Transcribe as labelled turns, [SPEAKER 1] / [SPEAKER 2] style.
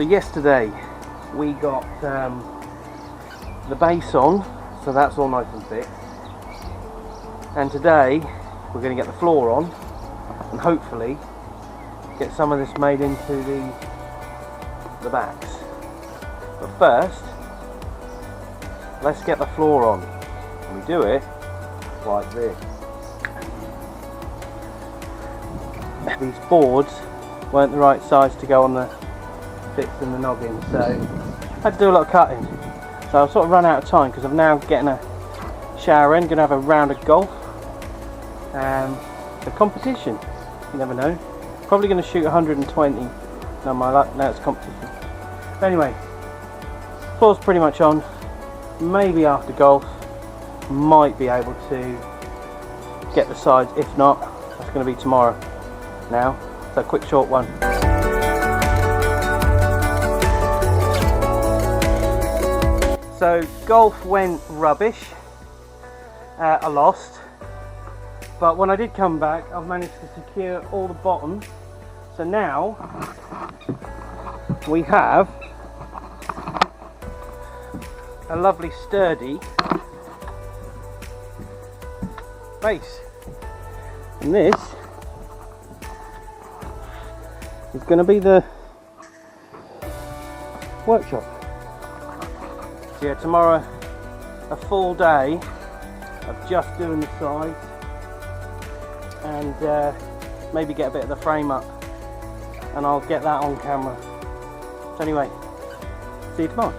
[SPEAKER 1] yesterday we got the base on, so that's all nice and fixed. And today we're going to get the floor on and hopefully get some of this made into the backs. But first, let's get the floor on. And we do it like this. These boards weren't the right size to go on the bits in the noggin, so I had to do a lot of cutting. So I've sort of run out of time because I'm now getting a shower in, going to have a round of golf. The competition, you never know. Probably going to shoot 120. No, my luck, now it's competition. But anyway, floor's pretty much on. Maybe after golf, might be able to get the sides. If not, that's going to be tomorrow. Now, so a quick short one. So golf went rubbish. I lost. But when I did come back, I've managed to secure all the bottoms. So now we have a lovely sturdy base. And this is going to be the workshop. So yeah, tomorrow a full day of just doing the sides and maybe get a bit of the frame up, and I'll get that on camera. So anyway, see you tomorrow.